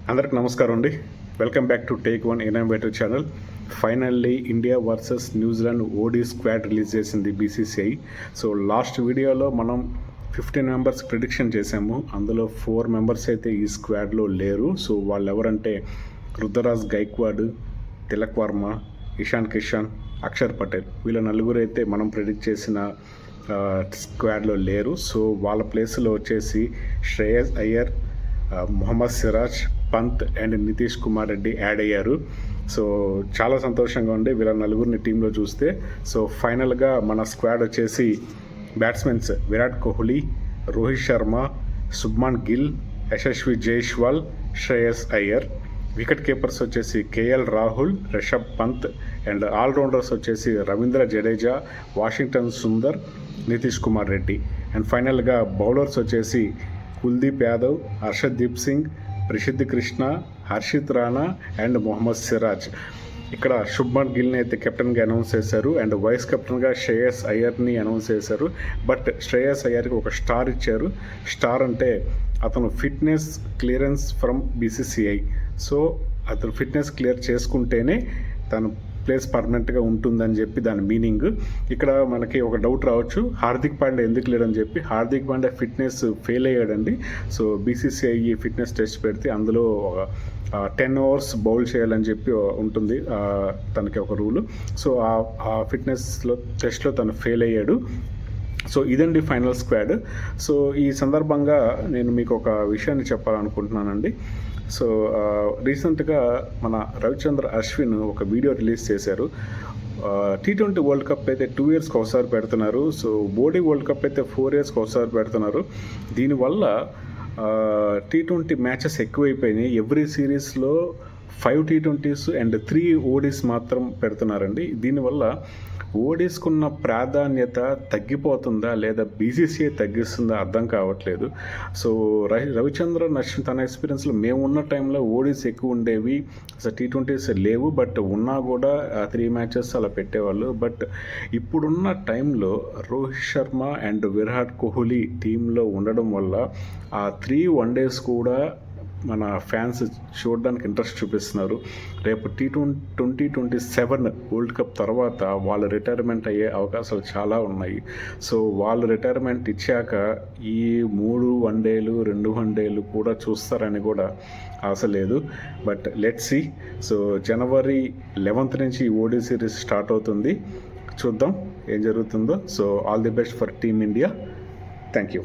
అందరికి నమస్కారం అండి. Welcome back to take one innovative channel. Finally India versus New Zealand OD squad release చేసింది BCCI. So last వీడియోలో మనం 15 మెంబర్స్ ప్రిడిక్షన్ చేసాము. అందులో 4 మెంబర్స్ అయితే ఈ స్క్వాడ్లో లేరు. సో వాళ్ళు ఎవరంటే రుతురాజ్ గైక్వాడ్, తిలక్ వర్మ, ఇషాన్ కిషన్, అక్షర్ పటేల్. వీళ్ళ నలుగురు అయితే మనం ప్రిడిక్ట్ చేసిన స్క్వాడ్లో లేరు. సో వాళ్ళ ప్లేస్లో వచ్చేసి శ్రేయస్ అయ్యర్, మొహమ్మద్ సిరాజ్, పంత్ అండ్ నితీష్ కుమార్ రెడ్డి యాడ్ అయ్యారు. సో చాలా సంతోషంగా ఉంది వీళ్ళ నలుగురిని టీంలో చూస్తే. సో ఫైనల్గా మన స్క్వాడ్ వచ్చేసి batsmens Virat Kohli, Rohit Sharma, Shubman Gill, Yashasvi Jaiswal, Shreyas Iyer. Wicket keepers వచ్చేసి KL Rahul, Rishabh Pant and allrounders వచ్చేసి రవీంద్ర జడేజా, వాషింగ్టన్ సుందర్, నితీష్ కుమార్ రెడ్డి. అండ్ ఫైనల్గా బౌలర్స్ వచ్చేసి కుల్దీప్ యాదవ్, హర్షదీప్ సింగ్, ప్రసిద్ధ్ కృష్ణ, హర్షిత్ రాణా అండ్ మొహమ్మద్ సిరాజ్. ఇక్కడ శుభ్మన్ గిల్ని అయితే కెప్టెన్గా అనౌన్స్ చేశారు అండ్ వైస్ కెప్టెన్గా శ్రేయస్ అయ్యర్ని అనౌన్స్ చేశారు. బట్ శ్రేయస్ అయ్యర్కి ఒక స్టార్ ఇచ్చారు. స్టార్ అంటే అతను fitness clearance from BCCI. So అతను ఫిట్నెస్ క్లియర్ చేసుకుంటేనే తను ప్లేస్ పర్మనెంట్గా ఉంటుందని చెప్పి దాని మీనింగ్. ఇక్కడ మనకి ఒక డౌట్ రావచ్చు, హార్దిక్ పాండ్యా ఎందుకు లేడని చెప్పి. హార్దిక్ పాండ్యా ఫిట్నెస్ ఫెయిల్ అయ్యాడండి. సో బీసీసీఐ ఫిట్నెస్ టెస్ట్ పెడితే అందులో 10 ఓవర్స్ బౌల్ చేయాలని చెప్పి ఉంటుంది తనకి ఒక రూలు. సో ఆ ఫిట్నెస్లో టెస్ట్లో తను ఫెయిల్ అయ్యాడు. సో ఇదండి ఫైనల్ స్క్వాడ్. సో ఈ సందర్భంగా నేను మీకు ఒక విషయాన్ని చెప్పాలనుకుంటున్నానండి. సో రీసెంట్గా మన రవిచంద్ర అశ్విన్ ఒక వీడియో రిలీజ్ చేశారు. T20 వరల్డ్ కప్ అయితే 2 ఇయర్స్కి ఒకసారి పెడుతున్నారు. సో ఓడీ వరల్డ్ కప్ అయితే 4 ఇయర్స్కి ఒకసారి పెడుతున్నారు. దీనివల్ల T20 మ్యాచెస్ ఎక్కువైపోయినాయి. ఎవ్రీ సిరీస్లో 5 T20s అండ్ 3 ఓడీస్ మాత్రం పెడుతున్నారండి. దీనివల్ల ఓడీస్కున్న ప్రాధాన్యత తగ్గిపోతుందా లేదా బీసీసీఐ తగ్గిస్తుందా అర్థం కావట్లేదు. సో రవిచంద్రన్ అశ్విన్ తన ఎక్స్పీరియన్స్లో మేము ఉన్న టైంలో ఓడీస్ ఎక్కువ ఉండేవి, అసలు T20s లేవు. బట్ ఉన్నా కూడా 3 మ్యాచెస్ అలా పెట్టేవాళ్ళు. బట్ ఇప్పుడున్న టైంలో రోహిత్ శర్మ అండ్ విరాట్ కోహ్లీ టీంలో ఉండడం వల్ల ఆ 3 వన్డేస్ కూడా మన ఫ్యాన్స్ చూడడానికి ఇంట్రెస్ట్ చూపిస్తున్నారు. రేపు T2027 వరల్డ్ కప్ తర్వాత వాళ్ళు రిటైర్మెంట్ అయ్యే అవకాశాలు చాలా ఉన్నాయి. సో వాళ్ళు రిటైర్మెంట్ ఇచ్చాక ఈ 3 వన్డేలు 2 వన్డేలు కూడా చూస్తారని కూడా ఆశ లేదు. But let's see. సో జనవరి 11th నుంచి ఓడీ సిరీస్ స్టార్ట్ అవుతుంది. చూద్దాం ఏం జరుగుతుందో. So all the best for team India. Thank you.